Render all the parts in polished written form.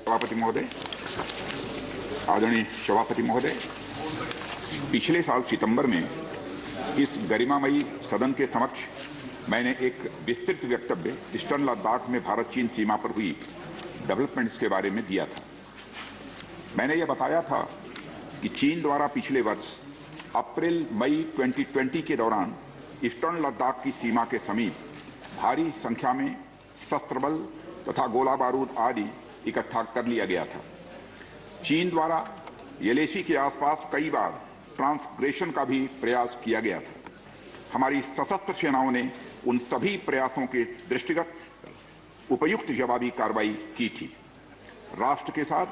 सभापति महोदय, आदरणीय सभापति महोदय, पिछले साल सितंबर में इस गरिमामयी सदन के समक्ष मैंने एक विस्तृत वक्तव्य ईस्टर्न लद्दाख में भारत चीन सीमा पर हुई डेवलपमेंट्स के बारे में दिया था। मैंने यह बताया था कि चीन द्वारा पिछले वर्ष अप्रैल मई 2020 के दौरान ईस्टर्न लद्दाख की सीमा के समीप भारी संख्या में शस्त्र बल तथा गोला बारूद आदि इकट्ठा कर लिया गया था। चीन द्वारा येलेसी के आसपास कई बार ट्रांसग्रेशन का भी प्रयास किया गया था। हमारी सशस्त्र सेनाओं ने उन सभी प्रयासों के दृष्टिगत उपयुक्त जवाबी कार्रवाई की थी। राष्ट्र के साथ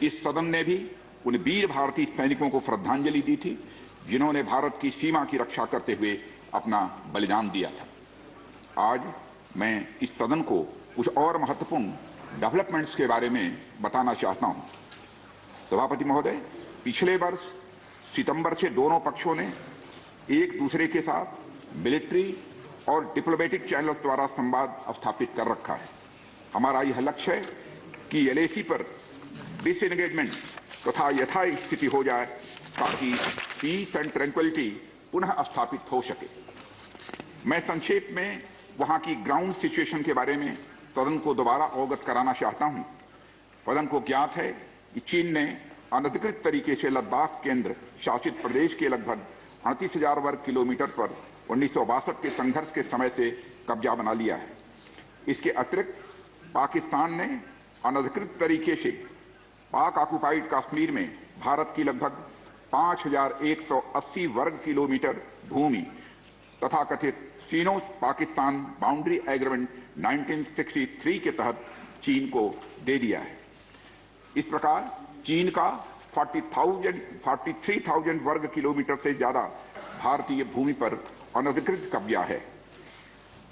इस सदन ने भी उन वीर भारतीय सैनिकों को श्रद्धांजलि दी थी जिन्होंने भारत की सीमा की रक्षा करते हुए अपना बलिदान दिया था। आज मैं इस सदन को कुछ और महत्वपूर्ण डेवलपमेंट्स के बारे में बताना चाहता हूं। सभापति महोदय, पिछले वर्ष सितंबर से दोनों पक्षों ने एक दूसरे के साथ मिलिट्री और डिप्लोमेटिक चैनल्स द्वारा संवाद स्थापित कर रखा है। हमारा यह लक्ष्य है कि एलएसी पर डिसएंगेजमेंट तथा यथास्थिति हो जाए ताकि पीस एंड ट्रैंक्विलिटी पुनः स्थापित हो सके। मैं संक्षेप में वहां की ग्राउंड सिचुएशन के बारे में सदन को दोबारा अवगत कराना चाहता हूं। सदन को ज्ञात है कि चीन ने अनधिकृत तरीके से लद्दाख केंद्र शासित प्रदेश के लगभग 38,000 वर्ग किलोमीटर पर 1962 के संघर्ष के समय से कब्जा बना लिया है। इसके अतिरिक्त पाकिस्तान ने अनधिकृत तरीके से पाक ऑक्युपाइड कश्मीर में भारत की लगभग 5,180 वर्ग किलोमीटर भूमि तथा कथित चीनो पाकिस्तान बाउंड्री एग्रीमेंट 1963 के तहत चीन को दे दिया है। इस प्रकार चीन का 43,000 वर्ग किलोमीटर से ज्यादा भारतीय भूमि पर अनधिकृत कब्जा है।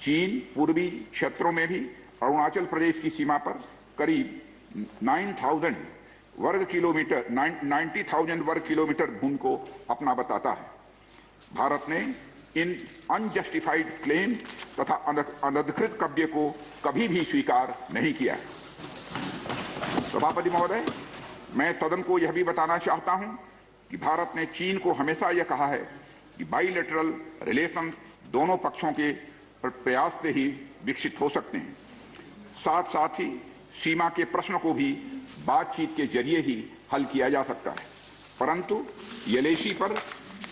चीन पूर्वी क्षेत्रों में भी अरुणाचल प्रदेश की सीमा पर करीब 90,000 वर्ग किलोमीटर भूमि को अपना बताता है। भारत ने इन अनजस्टिफाइड क्लेम्स तथा अनधिकृत कब्जे को कभी भी स्वीकार नहीं किया है। सभापति महोदय, मैं सदन को यह भी बताना चाहता हूं कि भारत ने चीन को हमेशा यह कहा है कि बाइलेटरल रिलेशन दोनों पक्षों के प्रयास से ही विकसित हो सकते हैं। साथ साथ ही सीमा के प्रश्न को भी बातचीत के जरिए ही हल किया जा सकता है, परंतु येलेसी पर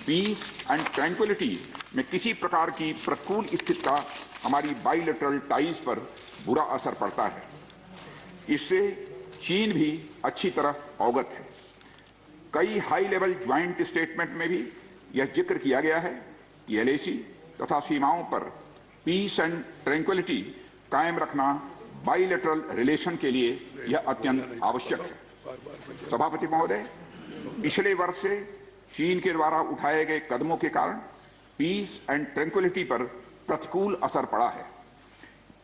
पीस एंड ट्रैंक्विलिटी में किसी प्रकार की प्रतिकूल स्थिति का हमारी बाइलेटरल टाइज पर बुरा असर पड़ता है। इससे चीन भी अच्छी तरह अवगत है। कई हाई लेवल ज्वाइंट स्टेटमेंट में भी यह जिक्र किया गया है कि एलएसी तथा सीमाओं पर पीस एंड ट्रैंक्विलिटी कायम रखना बाइलेटरल रिलेशन के लिए यह अत्यंत आवश्यक है। सभापति महोदय, पिछले वर्ष से चीन के द्वारा उठाए गए कदमों के कारण पीस एंड ट्रैंक्विलिटी पर प्रतिकूल असर पड़ा है।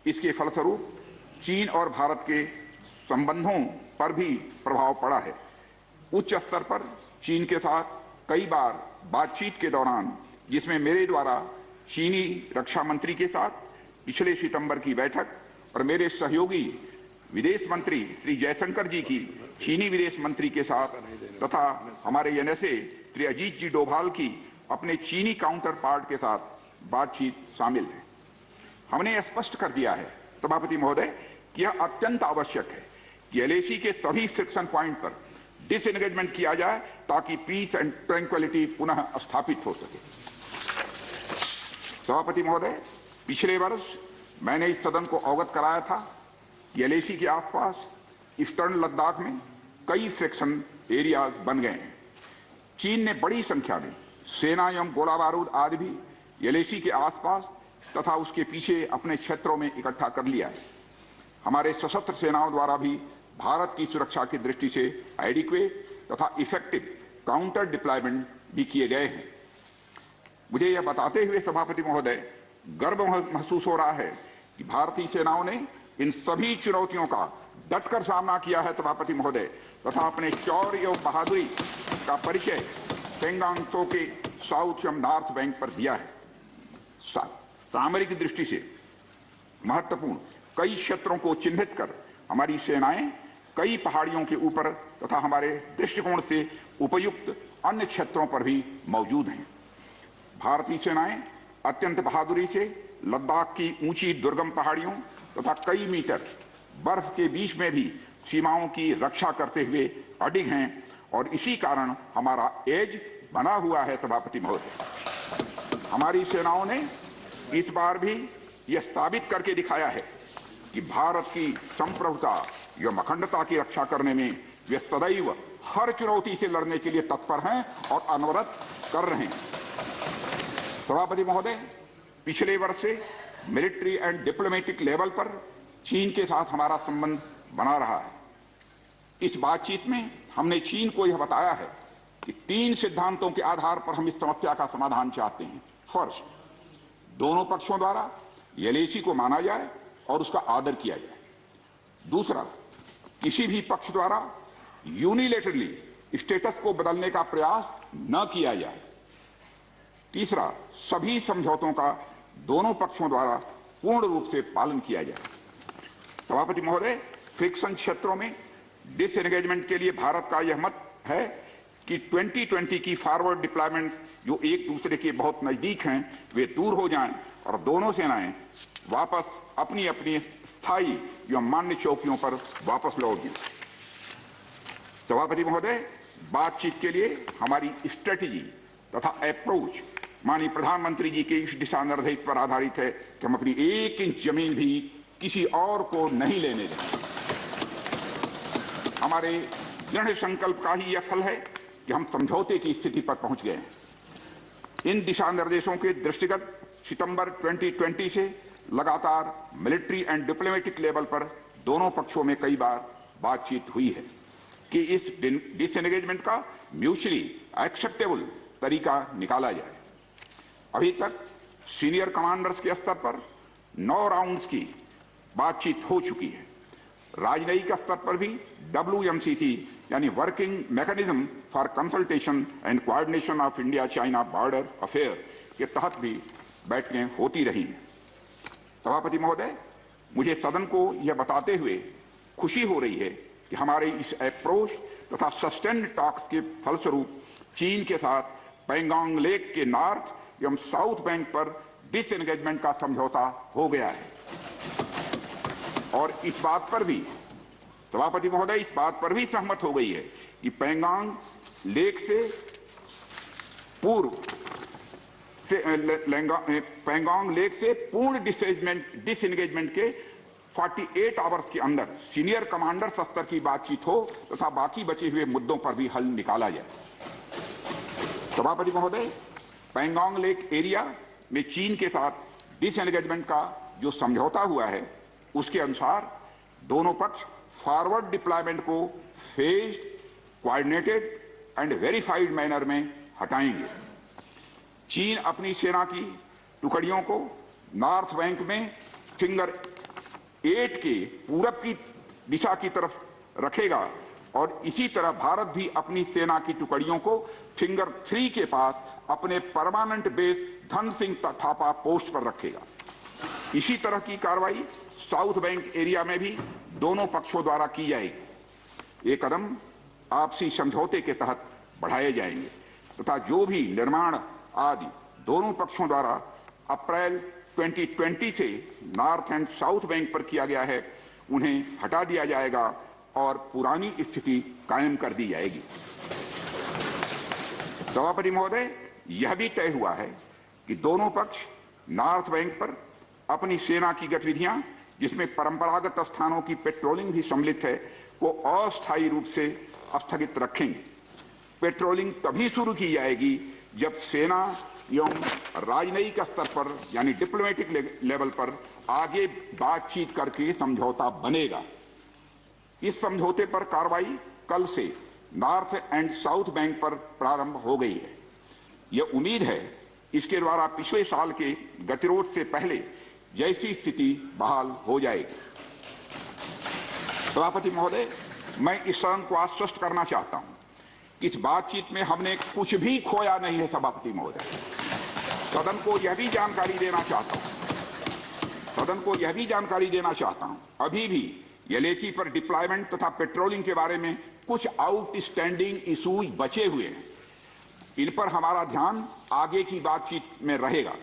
इसके फलस्वरूप चीन और भारत के संबंधों पर भी प्रभाव पड़ा है। उच्च स्तर पर चीन के साथ कई बार बातचीत के दौरान, जिसमें मेरे द्वारा चीनी रक्षा मंत्री के साथ पिछले सितंबर की बैठक और मेरे सहयोगी विदेश मंत्री श्री जयशंकर जी की चीनी विदेश मंत्री के साथ तथा हमारे एनएसए श्री अजीत जी डोभाल की अपने चीनी काउंटर पार्ट के साथ बातचीत शामिल है। हमने स्पष्ट कर दिया है सभापति महोदय कि यह अत्यंत आवश्यक है कि एलएसी के सभी फ्रिक्शन पॉइंट पर डिसएंगेजमेंट किया जाए ताकि पीस एंड ट्रैंक्विलिटी पुनः स्थापित हो सके। सभापति महोदय, पिछले वर्ष मैंने इस सदन को अवगत कराया था कि एलएसी के आसपास ईस्टर्न लद्दाख में कई फ्रिक्शन एरियाज बन गए हैं। चीन ने बड़ी संख्या में सेना एवं गोला बारूद आदि भी एलएसी के आसपास तथा उसके पीछे अपने क्षेत्रों में इकट्ठा कर लिया है। हमारे सशस्त्र सेनाओं द्वारा भी भारत की सुरक्षा की दृष्टि से एडिक्वेट तथा इफेक्टिव काउंटर डिप्लॉयमेंट भी किए गए हैं। मुझे यह बताते हुए सभापति महोदय गर्व महसूस हो रहा है कि भारतीय सेनाओं ने इन सभी चुनौतियों का डटकर सामना किया है सभापति महोदय, तथा अपने शौर्य एवं बहादुरी का परिचय पेंगांग त्सो के साउथ एवं नॉर्थ बैंक पर दिया है। सामरिक दृष्टि से महत्वपूर्ण कई क्षेत्रों को चिन्हित कर हमारी सेनाएं कई पहाड़ियों के ऊपर तथा हमारे दृष्टिकोण से उपयुक्त अन्य क्षेत्रों पर भी मौजूद हैं। भारतीय सेनाएं अत्यंत बहादुरी से लद्दाख की ऊंची दुर्गम पहाड़ियों तथा कई मीटर बर्फ के बीच में भी सीमाओं की रक्षा करते हुए अडिग हैं और इसी कारण हमारा एज बना हुआ है। सभापति महोदय, हमारी सेनाओं ने इस बार भी यह साबित करके दिखाया है कि भारत की संप्रभुता एवं अखंडता की रक्षा करने में वे सदैव हर चुनौती से लड़ने के लिए तत्पर हैं और अनवरत कर रहे हैं। सभापति महोदय, पिछले वर्ष से मिलिट्री एंड डिप्लोमेटिक लेवल पर चीन के साथ हमारा संबंध बना रहा है। इस बातचीत में हमने चीन को यह बताया है कि 3 सिद्धांतों के आधार पर हम इस समस्या का समाधान चाहते हैं। फर्स्ट, दोनों पक्षों द्वारा एलएसी को माना जाए और उसका आदर किया जाए। दूसरा, किसी भी पक्ष द्वारा यूनिलेटरली स्टेटस को बदलने का प्रयास न किया जाए। तीसरा, सभी समझौतों का दोनों पक्षों द्वारा पूर्ण रूप से पालन किया जाए। सभापति महोदय, फ्रिक्शन क्षेत्रों में डिसएंगेजमेंट के लिए भारत का यह मत है कि 2020 की फॉरवर्ड डिप्लॉयमेंट जो एक दूसरे के बहुत नजदीक हैं वे दूर हो जाएं और दोनों सेनाएं वापस अपनी अपनी स्थायी एवं मान्य चौकियों पर वापस लौट जाएं। सभापति महोदय, बातचीत के लिए हमारी स्ट्रेटेजी तथा अप्रोच माननीय प्रधानमंत्री जी के इस दिशा निर्देश पर आधारित है कि हम अपनी 1 इंच जमीन भी किसी और को नहीं लेने देंगे। हमारे दृढ़ संकल्प का ही यह फल है कि हम समझौते की स्थिति पर पहुंच गए हैं। इन दिशा निर्देशों के दृष्टिगत सितंबर 2020 से लगातार मिलिट्री एंड डिप्लोमेटिक लेवल पर दोनों पक्षों में कई बार बातचीत हुई है कि इस डिसएंगेजमेंट का म्यूचुअली एक्सेप्टेबल तरीका निकाला जाए। अभी तक सीनियर कमांडर्स के स्तर पर 9 राउंड्स की बातचीत हो चुकी है। राजनयिक स्तर पर भी WMCC यानी working mechanism for consultation and coordination of India China border affair के तहत भी बैठकें होती रही हैं। सभापति महोदय, मुझे सदन को यह बताते हुए खुशी हो रही है कि हमारे इस अप्रोच तथा सस्टेन्ड टॉक्स के फलस्वरूप चीन के साथ पैंगोंग लेक के नॉर्थ एवं साउथ बैंक पर डिसएंगेजमेंट का समझौता हो गया है। और इस बात पर भी सभापति महोदय इस बात पर भी सहमत हो गई है कि पैंगोंग लेक से पूर्व पैंगोंग लेक से पूर्ण डिसएंगेजमेंट के 48 आवर्स के अंदर सीनियर कमांडर स्तर की बातचीत हो तथा बाकी बचे हुए मुद्दों पर भी हल निकाला जाए। सभापति महोदय, पैंगोंग लेक एरिया में चीन के साथ डिसएंगेजमेंट का जो समझौता हुआ है उसके अनुसार दोनों पक्ष फॉरवर्ड डिप्लॉयमेंट को phased, coordinated and verified manner में हटाएंगे। चीन अपनी सेना की टुकड़ियों को नॉर्थ बैंक में फिंगर 8 के पूरब की दिशा की तरफ रखेगा और इसी तरह भारत भी अपनी सेना की टुकड़ियों को फिंगर 3 के पास अपने permanent base Dhan Singh Thapa post पर रखेगा। इसी तरह की कार्रवाई साउथ बैंक एरिया में भी दोनों पक्षों द्वारा की जाएगी। ये कदम आपसी समझौते के तहत बढ़ाए जाएंगे तथा जो भी निर्माण आदि दोनों पक्षों द्वारा अप्रैल 2020 से नॉर्थ एंड साउथ बैंक पर किया गया है उन्हें हटा दिया जाएगा और पुरानी स्थिति कायम कर दी जाएगी। सभापति महोदय, यह भी तय हुआ है कि दोनों पक्ष नॉर्थ बैंक पर अपनी सेना की गतिविधियां जिसमें परंपरागत स्थानों की पेट्रोलिंग भी सम्मिलित है को अस्थायी रूप से स्थगित रखेंगे। पेट्रोलिंग तभी शुरू की जाएगी जब सेना एवं राजनयिक स्तर पर यानी डिप्लोमेटिक लेवल पर आगे बातचीत करके समझौता बनेगा। इस समझौते पर कार्रवाई कल से नॉर्थ एंड साउथ बैंक पर प्रारंभ हो गई है। यह उम्मीद है इसके द्वारा पिछले साल के गतिरोध से पहले जैसी स्थिति बहाल हो जाएगी। सभापति महोदय, मैं इस सदन को आश्वस्त करना चाहता हूं कि इस बातचीत में हमने कुछ भी खोया नहीं है। सभापति महोदय, सदन को यह भी जानकारी देना चाहता हूं अभी भी एलएसी पर डिप्लॉयमेंट तथा पेट्रोलिंग के बारे में कुछ आउटस्टैंडिंग इशूज बचे हुए हैं। इन पर हमारा ध्यान आगे की बातचीत में रहेगा।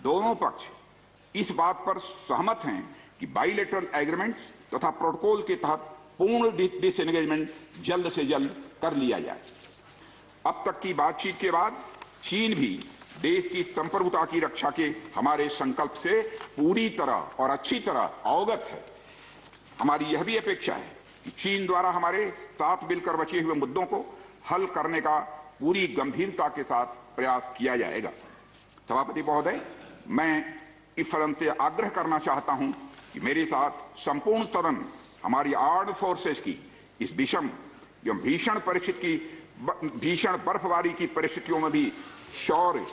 दोनों पक्ष इस बात पर सहमत हैं कि बाइलेटरल एग्रीमेंट्स तथा प्रोटोकॉल के तहत पूर्ण डिसएंगेजमेंट जल्द से जल्द कर लिया जाए। अब तक की बातचीत के बाद चीन भी देश की संप्रभुता की रक्षा के हमारे संकल्प से पूरी तरह और अच्छी तरह अवगत है। हमारी यह भी अपेक्षा है कि चीन द्वारा हमारे साथ मिलकर बचे हुए मुद्दों को हल करने का पूरी गंभीरता के साथ प्रयास किया जाएगा। सभापति महोदय, मैं इस सदन से आग्रह करना चाहता हूं कि मेरे साथ संपूर्ण सदन हमारी आर्म्ड फोर्सेस की इस विषम एवं भीषण बर्फबारी की परिस्थितियों में भी शौर्य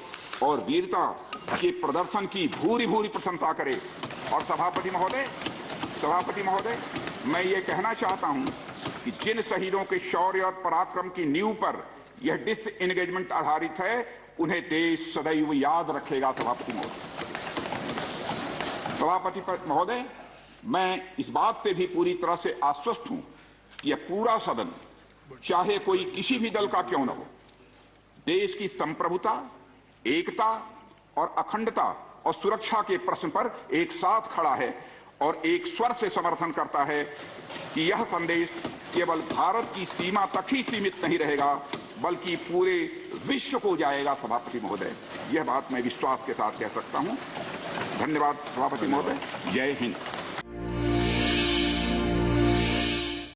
और वीरता के प्रदर्शन की भूरी भूरी प्रशंसा करे। और सभापति महोदय, मैं ये कहना चाहता हूं कि जिन शहीदों के शौर्य और पराक्रम की नींव पर यह डिसएंगेजमेंट आधारित है, उन्हें देश सदैव याद रखेगा। सभापति महोदय, मैं इस बात से भी पूरी तरह से आश्वस्त हूं कि यह पूरा सदन, चाहे कोई किसी भी दल का क्यों न हो, देश की संप्रभुता, एकता और अखंडता और सुरक्षा के प्रश्न पर एक साथ खड़ा है और एक स्वर से समर्थन करता है कि यह संदेश केवल भारत की सीमा तक ही सीमित नहीं रहेगा, बल्कि पूरे विश्व को जाएगा। सभापति महोदय, यह बात मैं विश्वास के साथ कह सकता हूं। धन्यवाद सभापति महोदय। जय हिंद।